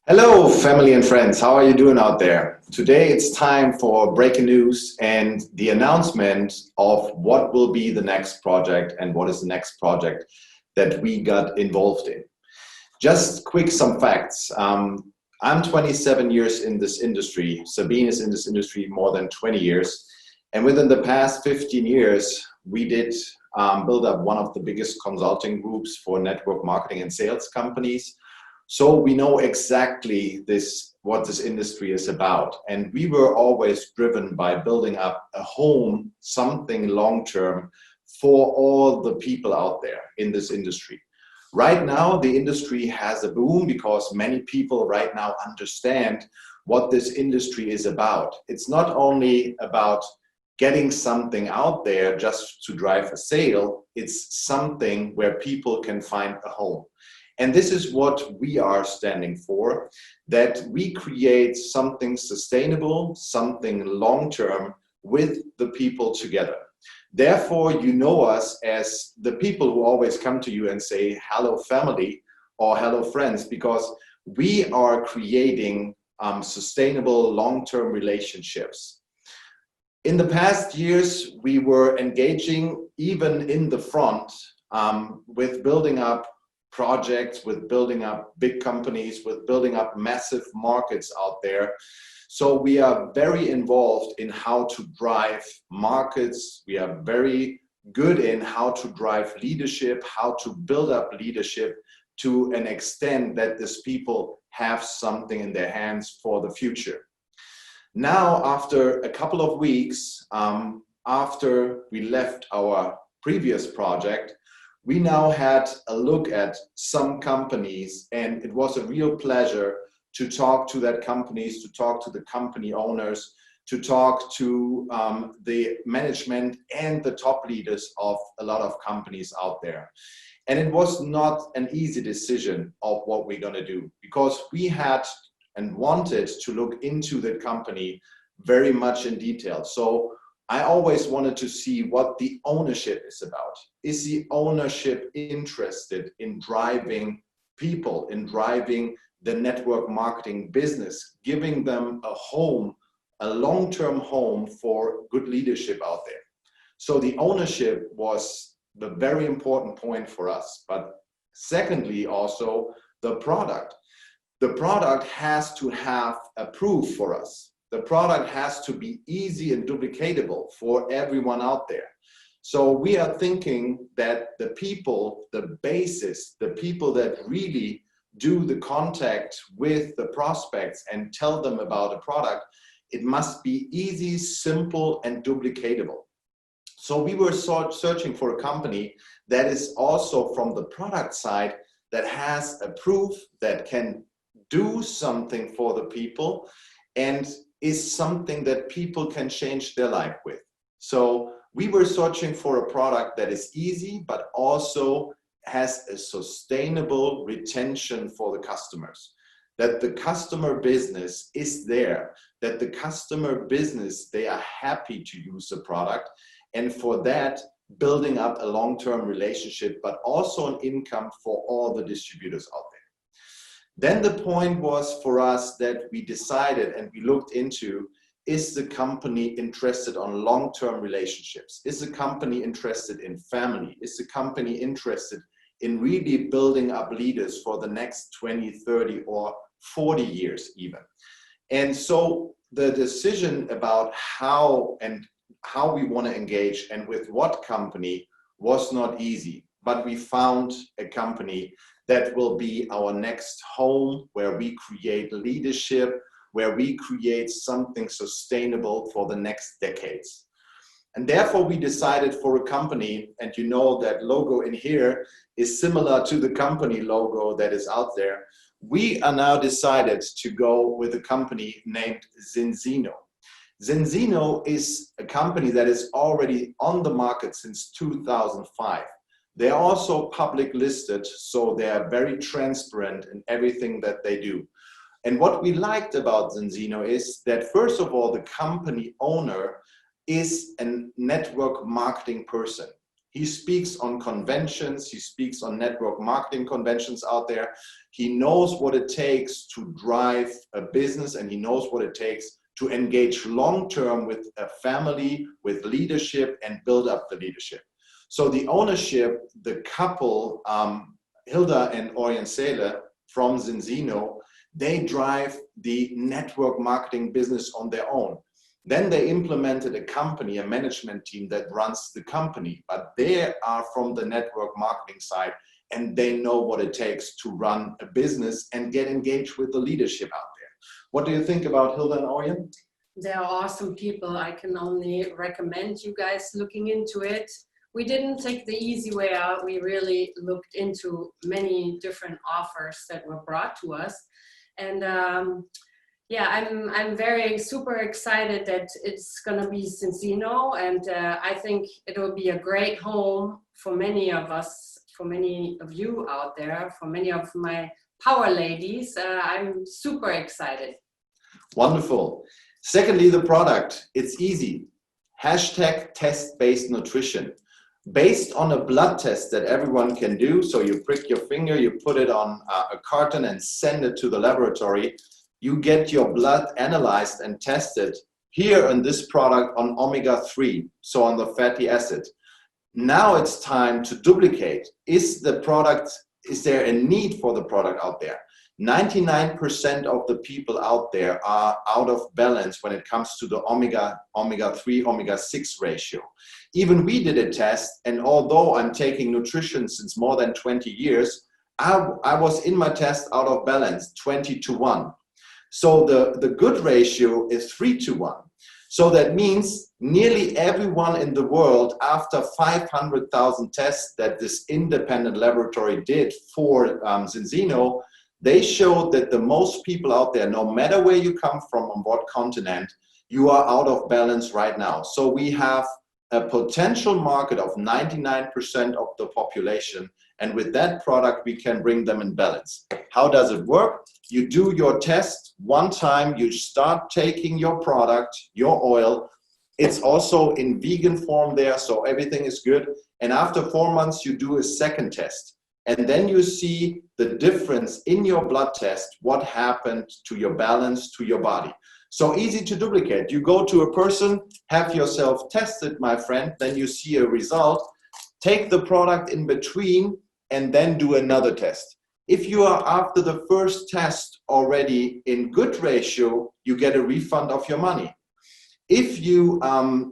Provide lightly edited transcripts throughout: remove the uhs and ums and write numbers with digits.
Hello, family and friends. How are you doing out there? Today it's time for breaking news and the announcement of what will be the next project and what is the next project that we got involved in. Just quick some facts. I'm 27 years in this industry. Sabine is in this industry more than 20 years. And within the past 15 years, we did build up one of the biggest consulting groups for network marketing and sales companies. So we know exactly what this industry is about. And we were always driven by building up a home, something long-term for all the people out there in this industry. Right now, the industry has a boom because many people right now understand what this industry is about. It's not only about getting something out there just to drive a sale, it's something where people can find a home. And this is what we are standing for, that we create something sustainable, something long-term with the people together. Therefore, you know us as the people who always come to you and say, hello family or hello friends, because we are creating sustainable long-term relationships. In the past years, we were engaging even in the front with building up projects, with building up big companies, with building up massive markets out there. So we are very involved in how to drive markets. We are very good in how to drive leadership, how to build up leadership to an extent that these people have something in their hands for the future. Now, after a couple of weeks, after we left our previous project, we now had a look at some companies, and it was a real pleasure to talk to that companies, to talk to the company owners, to talk to the management and the top leaders of a lot of companies out there. And it was not an easy decision of what we're going to do, because we had and wanted to look into the company very much in detail. So I always wanted to see what the ownership is about. Is the ownership interested in driving people, in driving the network marketing business, giving them a home, a long-term home for good leadership out there? So the ownership was the very important point for us. But secondly, also the product. The product has to have a proof for us. The product has to be easy and duplicatable for everyone out there. So we are thinking that the people, the basis, the people that really do the contact with the prospects and tell them about a product, it must be easy, simple, and duplicatable. So we were searching for a company that is also from the product side, that has a proof, that can do something for the people, and is something that people can change their life with. So we were searching for a product that is easy, but also has a sustainable retention for the customers. That the customer business is there, that the customer business, they are happy to use the product. And for that, building up a long-term relationship, but also an income for all the distributors out there. Then the point was for us that we decided and we looked into, is the company interested on long-term relationships? Is the company interested in family? Is the company interested in really building up leaders for the next 20, 30, or 40 years even? And so the decision about how we want to engage and with what company was not easy, but we found a company that will be our next home, where we create leadership, where we create something sustainable for the next decades. And therefore we decided for a company, and you know that logo in here is similar to the company logo that is out there. We are now decided to go with a company named Zinzino. Zinzino is a company that is already on the market since 2005. They're also public listed, so they are very transparent in everything that they do. And what we liked about Zinzino is that, first of all, the company owner is a network marketing person. He speaks on conventions, he speaks on network marketing conventions out there. He knows what it takes to drive a business, and he knows what it takes to engage long-term with a family, with leadership, and build up the leadership. So the ownership, the couple, Hilda and Orion Seele from Zinzino, they drive the network marketing business on their own. Then they implemented a company, a management team that runs the company, but they are from the network marketing side, and they know what it takes to run a business and get engaged with the leadership out there. What do you think about Hilda and Orion? They're awesome people. I can only recommend you guys looking into it. We didn't take the easy way out. We really looked into many different offers that were brought to us. And yeah, I'm very super excited that it's gonna be Zinzino, and I think it will be a great home for many of us, for many of you out there, for many of my power ladies. I'm super excited. Wonderful. Secondly, the product. It's easy. Hashtag test-based nutrition. Based on a blood test that everyone can do, so you prick your finger, you put it on a carton and send it to the laboratory, you get your blood analyzed and tested here in this product on omega-3, so on the fatty acid. Now it's time to duplicate. Is there a need for the product out there? 99% of the people out there are out of balance when it comes to the omega-3, omega-6 ratio. Even we did a test, and although I'm taking nutrition since more than 20 years, I was in my test out of balance, 20-1. So the good ratio is 3-1. So that means nearly everyone in the world, after 500,000 tests that this independent laboratory did for Zinzino, they showed that the most people out there, no matter where you come from, on what continent, you are out of balance right now. So we have a potential market of 99% of the population, and with that product, we can bring them in balance. How does it work? You do your test one time, you start taking your product, your oil. It's also in vegan form there, so everything is good. And after 4 months, you do a second test. And then you see the difference in your blood test, what happened to your balance, to your body. So easy to duplicate. You go to a person, have yourself tested, my friend, then you see a result, take the product in between, and then do another test. If you are after the first test already in good ratio, you get a refund of your money. If you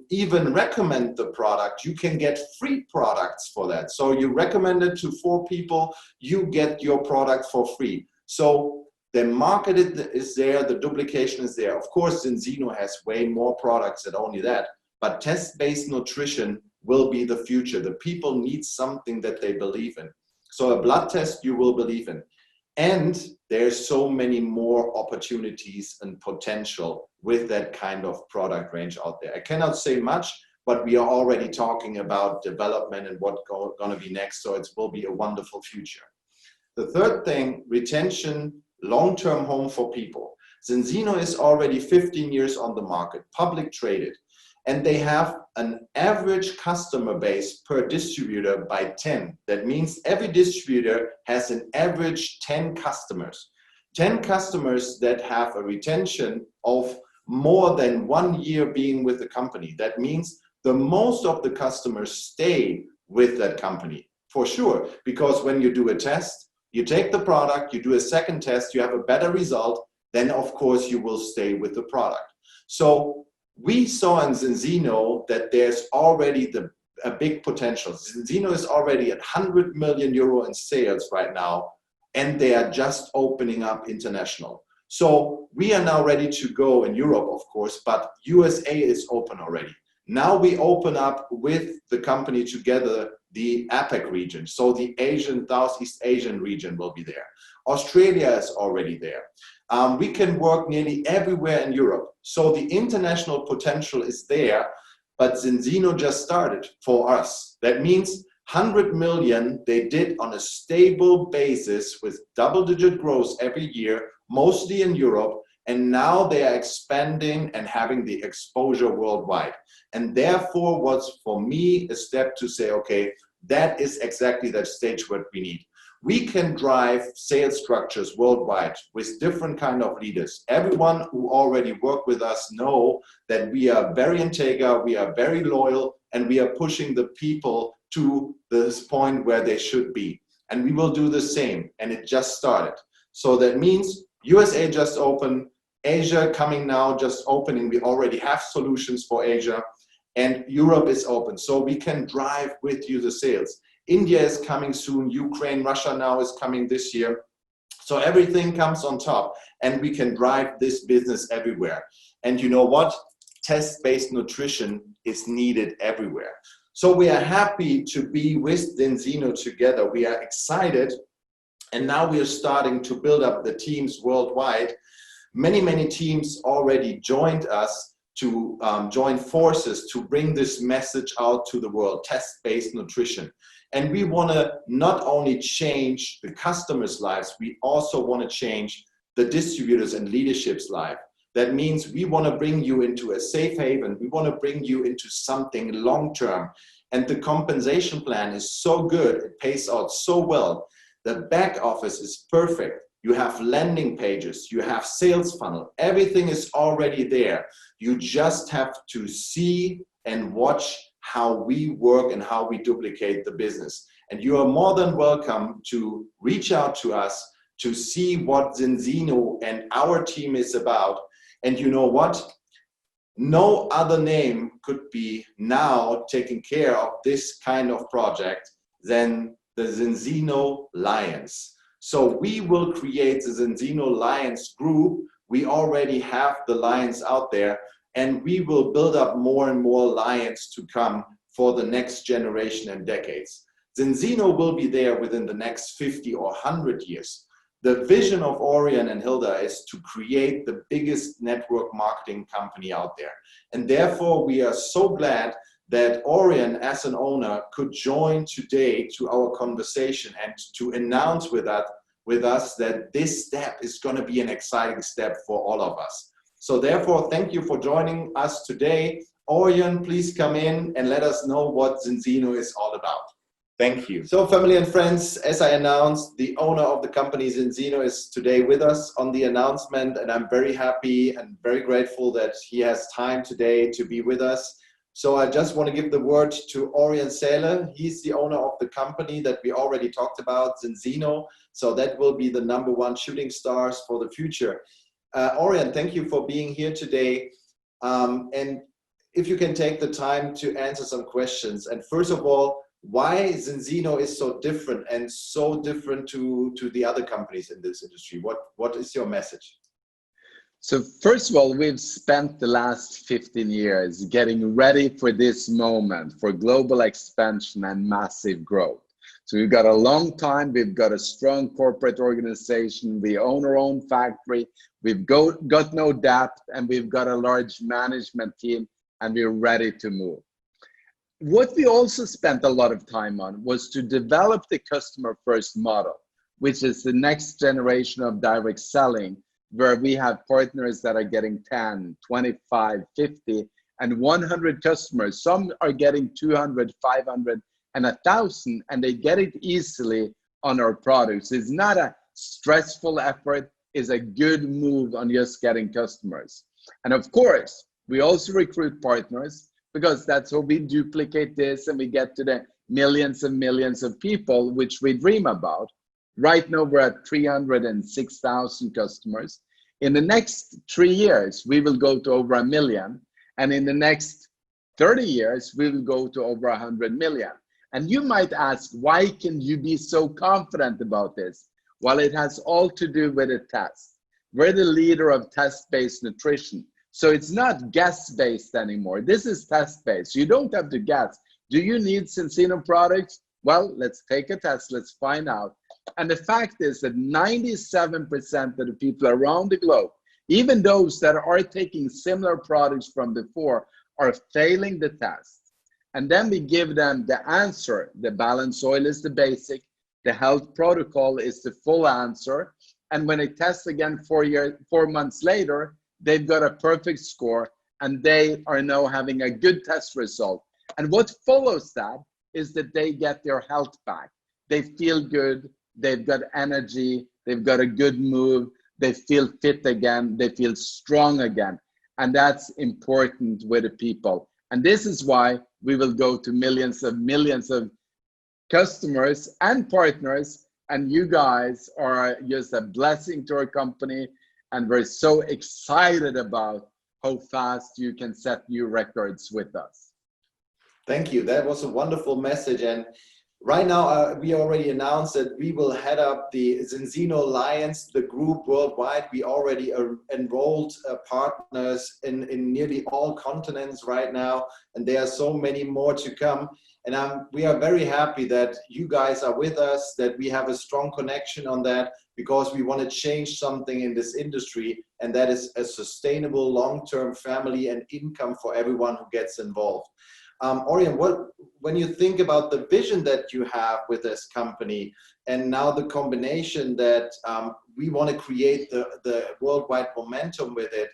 even recommend the product, you can get free products for that. So you recommend it to 4 people, you get your product for free. So the market is there, the duplication is there. Of course, Zinzino has way more products than only that, but test-based nutrition will be the future. The people need something that they believe in. So a blood test you will believe in. And there's so many more opportunities and potential with that kind of product range out there. I cannot say much, but we are already talking about development and what's going to be next. So it will be a wonderful future. The third thing, retention, long-term home for people. Zinzino is already 15 years on the market, public traded, and they have an average customer base per distributor by 10. That means every distributor has an average 10 customers. 10 customers that have a retention of more than 1 year being with the company. That means the most of the customers stay with that company, for sure. Because when you do a test, you take the product, you do a second test, you have a better result, then of course you will stay with the product. So we saw in Zinzino that there's already a big potential. Zinzino is already at 100 million euro in sales right now, and they are just opening up international. So we are now ready to go in Europe, of course, but USA is open already. Now we open up with the company together the APAC region. So the Southeast Asian region will be there. Australia is already there. We can work nearly everywhere in Europe. So the international potential is there, but Zinzino just started for us. That means 100 million they did on a stable basis with double-digit growth every year, mostly in Europe, and now they are expanding and having the exposure worldwide. And therefore, was for me a step to say, okay, that is exactly that stage what we need. we can drive sales structures worldwide with different kind of leaders. Everyone who already worked with us know that we are very integer, we are very loyal, and we are pushing the people to this point where they should be. And we will do the same, and it just started. So that means USA just opened, Asia coming now, just opening. We already have solutions for Asia, and Europe is open. So we can drive with you the sales. India is coming soon, Ukraine, Russia now is coming this year. So everything comes on top, and we can drive this business everywhere. And you know what? Test-based nutrition is needed everywhere. So we are happy to be with Zinzino together. We are excited, and now we are starting to build up the teams worldwide. Many teams already joined us to join forces to bring this message out to the world, test-based nutrition. And we want to not only change the customers' lives, we also want to change the distributors and leadership's life. That means we want to bring you into a safe haven. We want to bring you into something long-term. And the compensation plan is so good, it pays out so well. The back office is perfect. You have landing pages, you have sales funnel, everything is already there. You just have to see and watch how we work and how we duplicate the business. And you are more than welcome to reach out to us to see what Zinzino and our team is about. And you know what? No other name could be now taking care of this kind of project than the Zinzino Lions. So we will create the Zinzino Lions group. We already have the Lions out there, and we will build up more and more Lions to come for the next generation and decades. Zinzino will be there within the next 50 or 100 years. The vision of Orion and Hilda is to create the biggest network marketing company out there. And therefore, we are so glad that Orion, as an owner, could join today to our conversation and to announce with us that this step is going to be an exciting step for all of us. So therefore, thank you for joining us today. Orion, please come in and let us know what Zinzino is all about. Thank you. So family and friends, as I announced, the owner of the company Zinzino is today with us on the announcement, and I'm very happy and very grateful that he has time today to be with us. So I just want to give the word to Orion Seele. He's the owner of the company that we already talked about, Zinzino. So that will be the #1 shooting stars for the future. Orion, thank you for being here today. And if you can take the time to answer some questions. And first of all, why Zinzino is so different and so different to the other companies in this industry? What is your message? So first of all, we've spent the last 15 years getting ready for this moment, for global expansion and massive growth. So we've got a long time, we've got a strong corporate organization, we own our own factory, we've got no debt, and we've got a large management team, and we're ready to move. What we also spent a lot of time on was to develop the customer first model, which is the next generation of direct selling, where we have partners that are getting 10, 25, 50, and 100 customers. Some are getting 200, 500, and 1,000, and they get it easily on our products. It's not a stressful effort, it's a good move on just getting customers. And of course, we also recruit partners, because that's how we duplicate this and we get to the millions and millions of people which we dream about. Right now, we're at 306,000 customers. In the next 3 years, we will go to over 1 million. And in the next 30 years, we will go to over 100 million. And you might ask, why can you be so confident about this? Well, it has all to do with a test. We're the leader of test-based nutrition. So it's not guess-based anymore. This is test-based. You don't have to guess. Do you need Zinzino products? Well, let's take a test. Let's find out. And the fact is that 97% of the people around the globe, even those that are taking similar products from before, are failing the test. And then we give them the answer. The balanced oil is the basic. The health protocol is the full answer. And when they test again 4 months later, they've got a perfect score, and they are now having a good test result. And what follows that is that they get their health back. They feel good, they've got energy, they've got a good move, they feel fit again, they feel strong again. And that's important with the people. And this is why we will go to millions of customers and partners. And you guys are just a blessing to our company. And we're so excited about how fast you can set new records with us. Thank you. That was a wonderful message. And right now, we already announced that we will head up the Zinzino Lions, the group worldwide. We already enrolled partners in nearly all continents right now, and there are so many more to come. And we are very happy that you guys are with us, that we have a strong connection on that, because we want to change something in this industry, and that is a sustainable long-term family and income for everyone who gets involved. Orion, when you think about the vision that you have with this company, and now the combination that we want to create the worldwide momentum with it,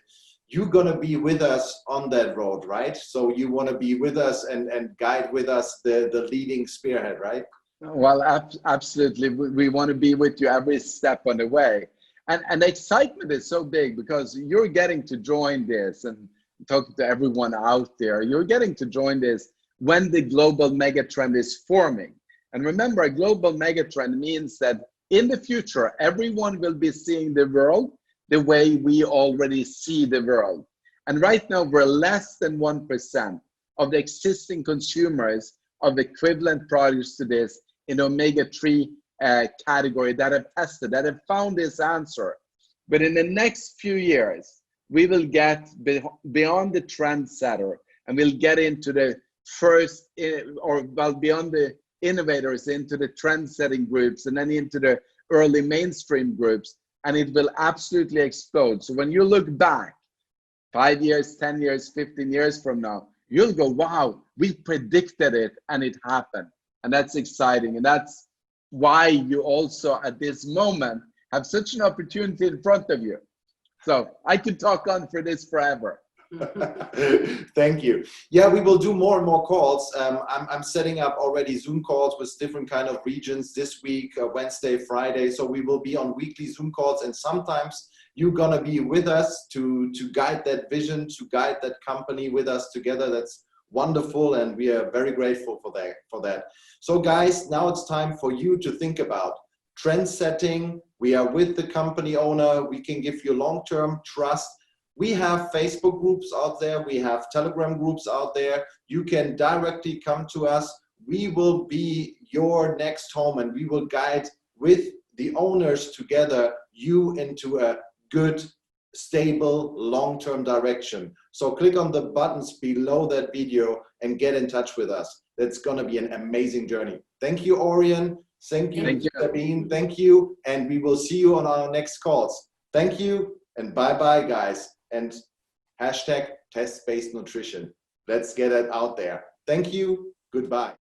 you're going to be with us on that road, right? So you want to be with us and guide with us the leading spearhead, right? Well, absolutely. We want to be with you every step on the way. And the excitement is so big because you're getting to join this, and talking to everyone out there, you're getting to join this when the global megatrend is forming. And remember, a global megatrend means that in the future, everyone will be seeing the world the way we already see the world. And right now, we're less than 1% of the existing consumers of equivalent products to this in Omega-3 category that have tested, that have found this answer. But in the next few years, we will get beyond the trendsetter, and we'll get into the first, beyond the innovators, into the trend-setting groups, and then into the early mainstream groups, and it will absolutely explode. So when you look back 5 years, 10 years, 15 years from now, you'll go, wow, we predicted it and it happened. And that's exciting. And that's why you also at this moment have such an opportunity in front of you. So I could talk on for this forever. Thank you. Yeah, we will do more and more calls. I'm setting up already Zoom calls with different kind of regions this week, Wednesday, Friday. So we will be on weekly Zoom calls, and sometimes you're gonna be with us to guide that vision, to guide that company with us together. That's wonderful, and we are very grateful for that. So guys, now it's time for you to think about trend setting. We are with the company owner. We can give you long-term trust. We have Facebook groups out there. We have Telegram groups out there. You can directly come to us. We will be your next home, and we will guide with the owners together you into a good, stable, long-term direction. So click on the buttons below that video and get in touch with us. That's going to be an amazing journey. Thank you, Orion. Thank you, Sabine. Thank you. And we will see you on our next calls. Thank you, and bye-bye, guys. And hashtag test-based nutrition. Let's get it out there. Thank you. Goodbye.